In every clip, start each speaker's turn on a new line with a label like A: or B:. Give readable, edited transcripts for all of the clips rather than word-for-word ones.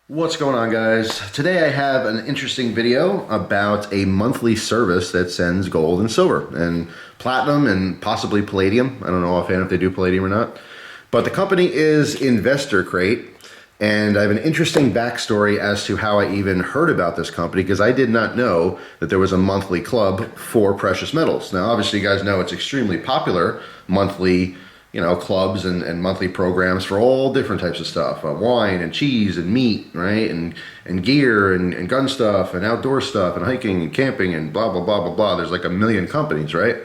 A: What's going on, guys? Today I have an interesting video about a monthly service that sends gold and silver and platinum and possibly palladium. I don't know offhand if they do palladium or not. But the company is Investor Crate, and I have an interesting backstory as to how I even heard about this company, because I did not know that there was a monthly club for precious metals. Now, obviously, you guys know it's extremely popular monthly clubs and monthly programs for all different types of stuff, wine and cheese and meat, right? And gear and gun stuff and outdoor stuff and hiking and camping and blah, blah, blah, blah, blah. There's like a million companies, right?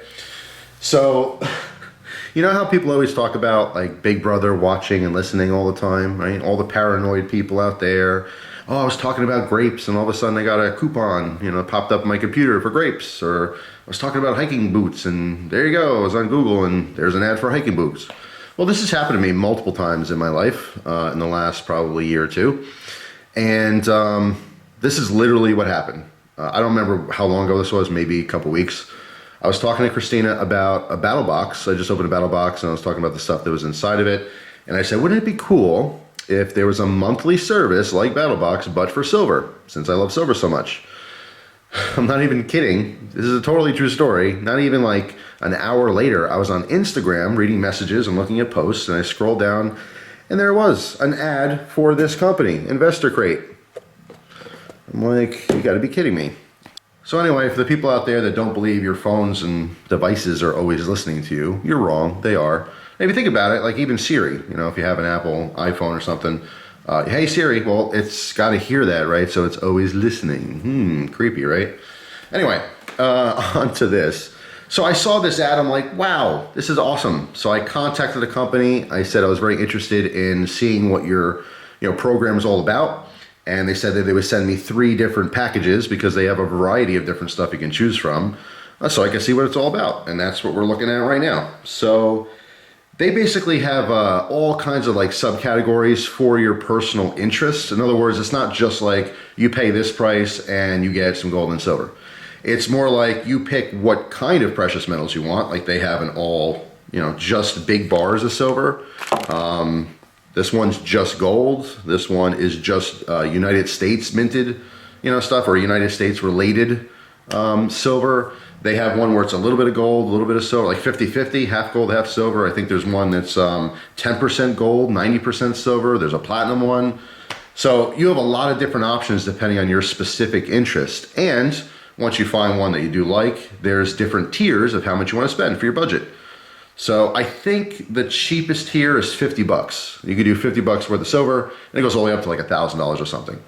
A: So, you know how people always talk about like Big Brother watching and listening all the time, right? All the paranoid people out there. Oh, I was talking about grapes and all of a sudden I got a coupon, popped up on my computer for grapes. Or I was talking about hiking boots and there you go, I was on Google and there's an ad for hiking boots. Well, this has happened to me multiple times in my life in the last probably year or two. And this is literally what happened. I don't remember how long ago this was, maybe a couple weeks. I was talking to Christina about a battle box. I just opened a battle box and I was talking about the stuff that was inside of it. And I said, wouldn't it be cool if there was a monthly service like BattleBox, but for silver, since I love silver so much? I'm not even kidding. This is a totally true story. Not even like an hour later, I was on Instagram reading messages and looking at posts, and I scrolled down, and there was an ad for this company, Investor Crate. I'm like, you gotta be kidding me. So anyway, for the people out there that don't believe your phones and devices are always listening to you, you're wrong, they are. If you think about it, like even Siri, if you have an Apple iPhone or something, hey Siri, well, it's got to hear that, right? So it's always listening. Creepy, right? Anyway, on to this. So I saw this ad, I'm like, wow, this is awesome. So I contacted the company. I said I was very interested in seeing what your program is all about. And they said that they would send me 3 different packages because they have a variety of different stuff you can choose from. So I can see what it's all about. And that's what we're looking at right now. So they basically have all kinds of like subcategories for your personal interests. In other words, it's not just like you pay this price and you get some gold and silver. It's more like you pick what kind of precious metals you want. Like they have an all, just big bars of silver. This one's just gold. This one is just United States minted, stuff, or United States related silver. They have one where it's a little bit of gold, a little bit of silver, like 50-50, half gold, half silver. I think there's one that's 10% gold, 90% silver. There's a platinum one. So you have a lot of different options depending on your specific interest. And once you find one that you do like, there's different tiers of how much you want to spend for your budget. So I think the cheapest tier is $50. You could do $50 worth of silver, and it goes all the way up to like $1,000 or something.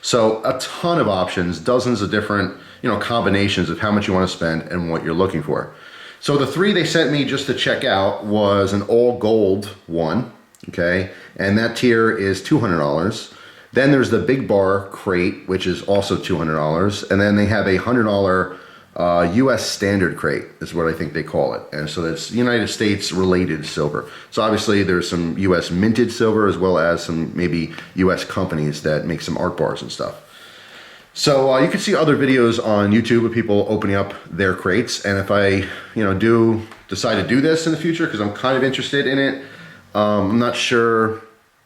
A: So a ton of options, dozens of different combinations of how much you want to spend and what you're looking for. So the 3 they sent me just to check out was an all gold one, okay? And that tier is $200. Then there's the big bar crate, which is also $200. And then they have a $100 US standard crate is what I think they call it. And so that's United States related silver. So obviously there's some US minted silver as well as some maybe US companies that make some art bars and stuff. So you can see other videos on YouTube of people opening up their crates. And if I, do decide to do this in the future, because I'm kind of interested in it, I'm not sure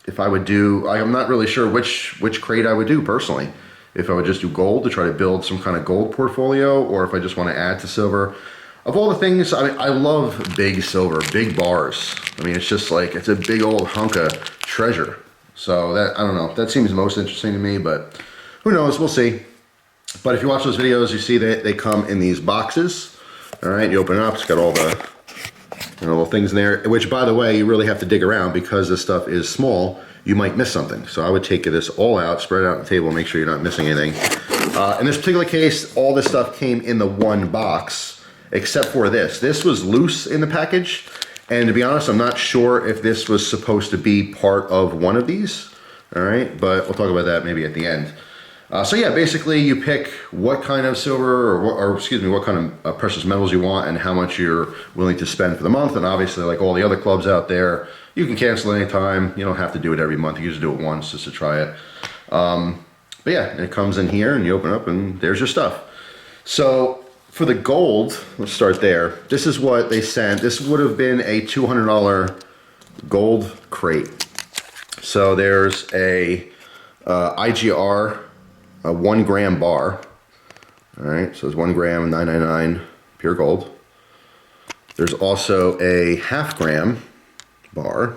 A: if I would do, I'm not really sure which crate I would do personally. If I would just do gold to try to build some kind of gold portfolio, or if I just want to add to silver. Of all the things, I love big silver, big bars. It's just like, it's a big old hunk of treasure. So that, I don't know, that seems most interesting to me, but who knows, we'll see. But if you watch those videos, you see that they come in these boxes. All right, you open it up, it's got all the little things in there, which by the way, you really have to dig around because this stuff is small. You might miss something. So I would take this all out, spread it out on the table, make sure you're not missing anything. In this particular case, all this stuff came in the one box, except for this. This was loose in the package. And to be honest, I'm not sure if this was supposed to be part of one of these. All right, but we'll talk about that maybe at the end. So yeah, basically you pick what kind of silver or excuse me, what kind of precious metals you want and how much you're willing to spend for the month. And obviously, like all the other clubs out there, you can cancel anytime. You don't have to do it every month. You just do it once just to try it. But yeah, it comes in here and you open up and there's your stuff. So for the gold, let's start there. This is what they sent. This would have been a $200 gold crate. So there's a IGR, a 1 gram bar. All right, so it's 1 gram, 999 pure gold. There's also a half gram bar.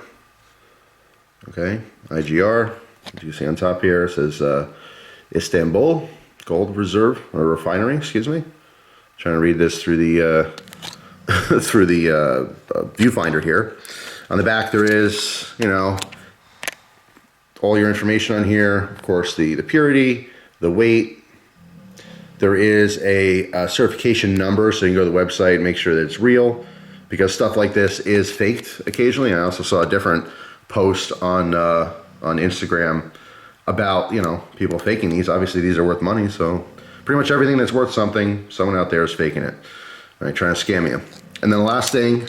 A: Okay, IGR, as you see on top here, it says Istanbul Gold Reserve, or Refinery, excuse me. Trying to read this through the through the viewfinder here. On the back there is, you know, all your information on here. Of course, the purity, the weight. There is a certification number, so you can go to the website and make sure that it's real, because stuff like this is faked occasionally. I also saw a different post on Instagram about, you know, people faking these. Obviously, these are worth money, so pretty much everything that's worth something, someone out there is faking it, right, trying to scam you. And then the last thing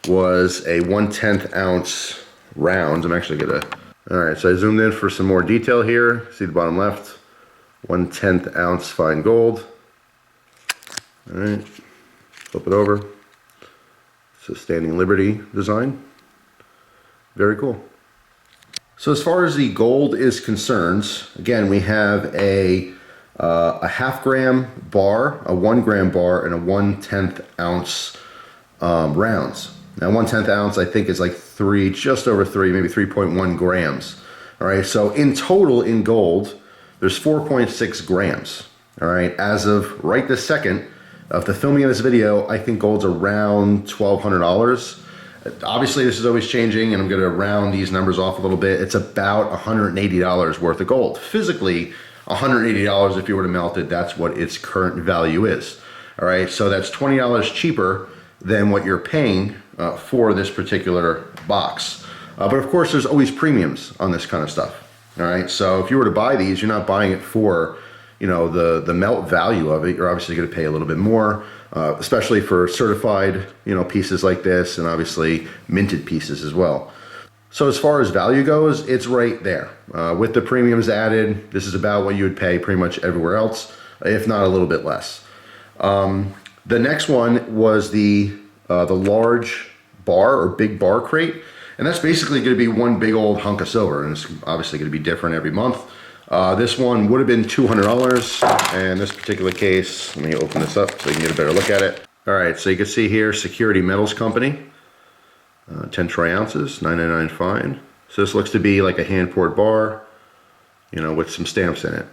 A: was a 1/10 ounce round. I'm actually gonna, all right, so I zoomed in for some more detail here. See the bottom left, 1/10 ounce fine gold. All right, flip it over. It's a Standing Liberty design. Very cool. So as far as the gold is concerned, again, we have a half gram bar, a 1 gram bar, and a 1/10 ounce rounds. Now 1/10 ounce, I think, is like just over 3, maybe 3.1 grams. All right, so in total in gold, there's 4.6 grams. All right, as of right this second of the filming of this video, I think gold's around $1,200. Obviously, this is always changing, and I'm gonna round these numbers off a little bit. It's about $180 worth of gold. Physically, $180 if you were to melt it, that's what its current value is. All right, so that's $20 cheaper than what you're paying for this particular box. But of course, there's always premiums on this kind of stuff. All right, so if you were to buy these, you're not buying it for, you know, the melt value of it. You're obviously going to pay a little bit more, especially for certified, you know, pieces like this, and obviously minted pieces as well. So as far as value goes, it's right there. With the premiums added, this is about what you would pay pretty much everywhere else, if not a little bit less. The next one was the large bar or big bar crate. And that's basically going to be one big old hunk of silver, and it's obviously going to be different every month. This one would have been $200, and this particular case, let me open this up so you can get a better look at it. All right, so you can see here, Security Metals Company, 10 troy ounces, $9.99 fine. So this looks to be like a hand-poured bar, you know, with some stamps in it.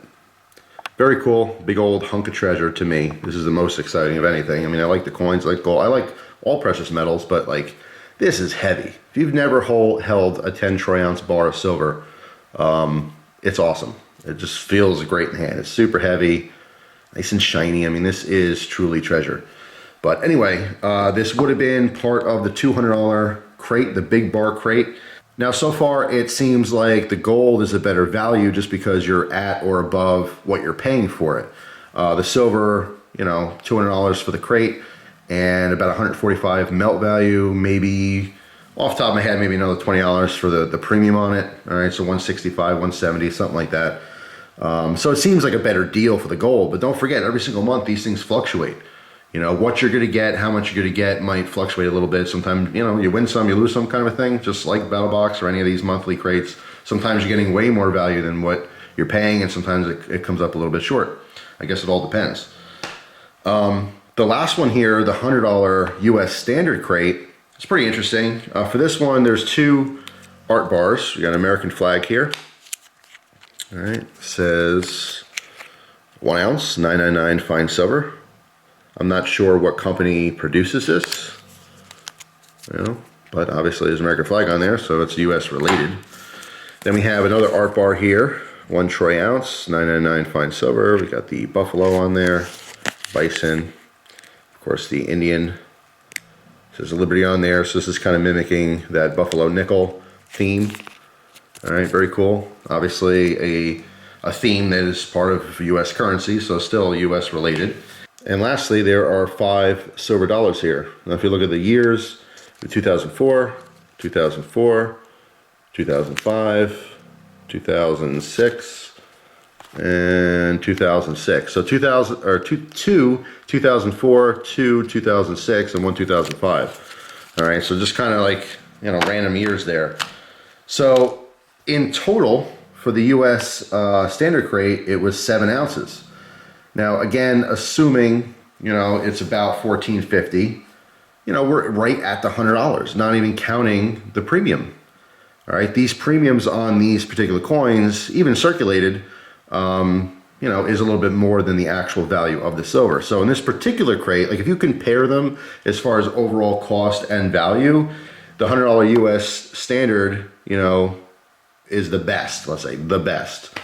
A: Very cool, big old hunk of treasure to me. This is the most exciting of anything. I mean, I like the coins, I like gold, I like all precious metals, but like, this is heavy. If you've never held a 10 troy ounce bar of silver, it's awesome. It just feels great in the hand. It's super heavy, nice and shiny. I mean, this is truly treasure. But anyway, this would have been part of the $200 crate, the big bar crate. Now, so far, it seems like the gold is a better value just because you're at or above what you're paying for it. The silver, you know, $200 for the crate, and about $145 melt value, maybe off the top of my head, maybe another $20 for the premium on it. All right, so $165, $170, something like that. So it seems like a better deal for the gold, but don't forget, every single month these things fluctuate. You know, what you're gonna get, how much you're gonna get might fluctuate a little bit. Sometimes, you know, you win some, you lose some kind of a thing, just like Battle Box or any of these monthly crates. Sometimes you're getting way more value than what you're paying, and sometimes it comes up a little bit short. I guess it all depends. The last one here, the $100 US standard crate, it's pretty interesting. For this one, there's 2 art bars. We got an American flag here. All right, it says 1 ounce, $9.99 fine silver. I'm not sure what company produces this, you know, but obviously there's an American flag on there, so it's US related. Then we have another art bar here, 1 troy ounce, $9.99 fine silver. We got the buffalo on there, bison. Of course, the Indian, says Liberty on there, so this is kind of mimicking that buffalo nickel theme. All right, very cool. Obviously a theme that is part of US currency, so still US related. And lastly, there are 5 silver dollars here. Now, if you look at the years, 2004, 2004, 2005, 2006, and 2006. So 2004, 2006, and 2005. All right, so just kind of like, you know, random years there. So in total, for the US standard crate, it was 7 ounces. Now, again, assuming, you know, it's about $14.50, you know, we're right at the $100, not even counting the premium. All right, these premiums on these particular coins, even circulated, you know, is a little bit more than the actual value of the silver. So in this particular crate, like if you compare them as far as overall cost and value, the $100 US standard, you know, is the best, let's say, the best.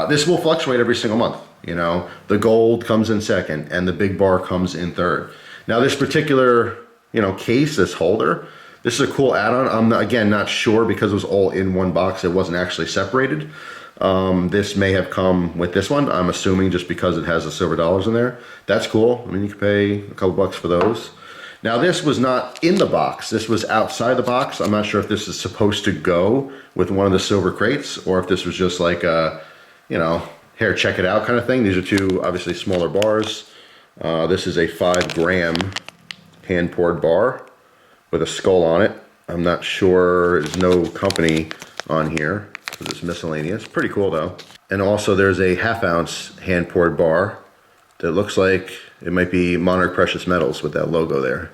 A: This will fluctuate every single month. You know, the gold comes in second and the big bar comes in third. Now this particular, you know, case, this holder, this is a cool add-on. I'm not, again, not sure because it was all in one box. It wasn't actually separated. This may have come with this one. I'm assuming just because it has the silver dollars in there. That's cool. I mean, you can pay a couple bucks for those. Now this was not in the box. This was outside the box. I'm not sure if this is supposed to go with one of the silver crates or if this was just like a, you know, here, check it out kind of thing. These are two obviously smaller bars. This is a 5-gram hand-poured bar with a skull on it. I'm not sure, there's no company on here because it's miscellaneous. Pretty cool though. And also there's a 1/2 ounce hand-poured bar that looks like it might be Monarch Precious Metals with that logo there.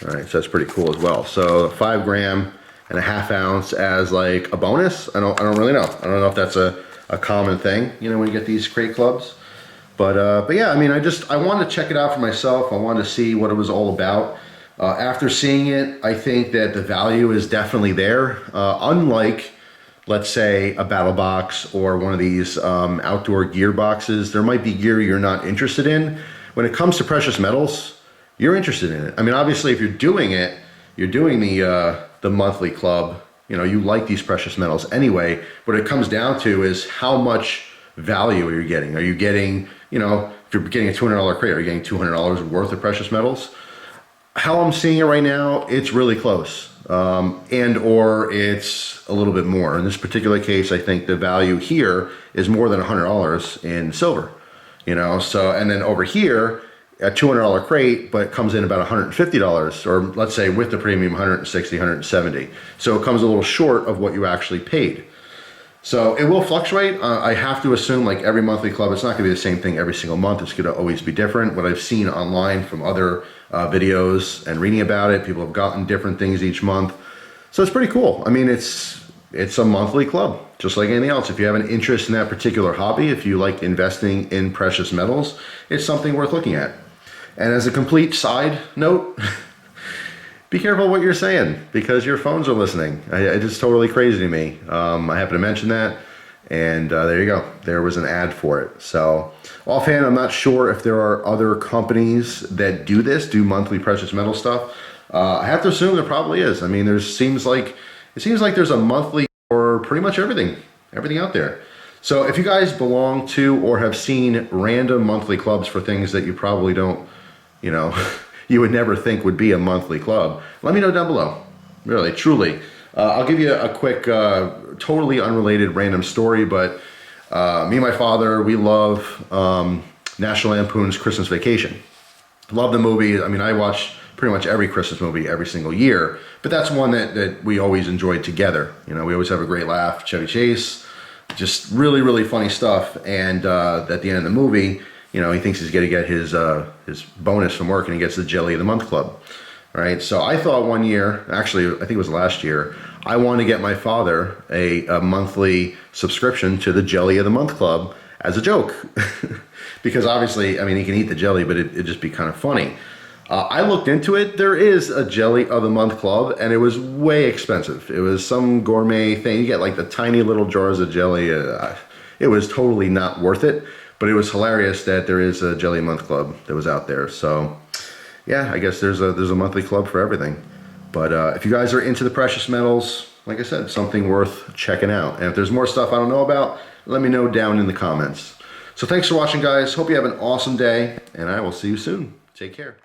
A: All right, so that's pretty cool as well. So 5 gram and a 1/2 ounce as like a bonus. I don't really know. I don't know if that's a common thing, you know, when you get these crate clubs. But yeah, I mean, I wanted to check it out for myself. I wanted to see what it was all about. After seeing it, I think that the value is definitely there. Unlike, let's say, a battle box or one of these outdoor gear boxes, there might be gear you're not interested in. When it comes to precious metals, you're interested in it. I mean, obviously, if you're doing it, you're doing the monthly club. You know, you like these precious metals anyway. What it comes down to is how much value are you getting? Are you getting, you know, if you're getting a $200 crate, are you getting $200 worth of precious metals? How I'm seeing it right now, it's really close. And or it's a little bit more. In this particular case, I think the value here is more than $100 in silver. You know, so, and then over here, a $200 crate, but it comes in about $150, or let's say with the premium, 160, 170. So it comes a little short of what you actually paid. So it will fluctuate. I have to assume, like every monthly club, it's not gonna be the same thing every single month. It's gonna always be different. What I've seen online from other videos and reading about it, people have gotten different things each month. So it's pretty cool. I mean, it's a monthly club, just like anything else. If you have an interest in that particular hobby, if you like investing in precious metals, it's something worth looking at. And as a complete side note, be careful what you're saying because your phones are listening. It's totally crazy to me. I happen to mention that, and there you go. There was an ad for it. So offhand, I'm not sure if there are other companies that do this, do monthly precious metal stuff. I have to assume there probably is. I mean, it seems like there's a monthly for pretty much everything out there. So if you guys belong to or have seen random monthly clubs for things that you probably don't, you know, you would never think would be a monthly club, let me know down below. Really, truly. I'll give you a quick, totally unrelated random story, but me and my father, we love National Lampoon's Christmas Vacation. Love the movie. I mean, I watch pretty much every Christmas movie every single year, but that's one that we always enjoyed together. You know, we always have a great laugh. Chevy Chase, just really, really funny stuff. And at the end of the movie, you know, he thinks he's going to get his bonus from work, and he gets the Jelly of the Month Club. All right, so I thought one year, actually, I think it was last year, I wanted to get my father a monthly subscription to the Jelly of the Month Club as a joke. Because obviously, I mean, he can eat the jelly, but it'd just be kind of funny. I looked into it. There is a Jelly of the Month Club, and it was way expensive. It was some gourmet thing. You get like the tiny little jars of jelly. It was totally not worth it. But it was hilarious that there is a Jelly Month Club that was out there. So yeah, I guess there's a monthly club for everything. But if you guys are into the precious metals, like I said, something worth checking out. And if there's more stuff I don't know about, let me know down in the comments. So thanks for watching, guys. Hope you have an awesome day, and I will see you soon. Take care.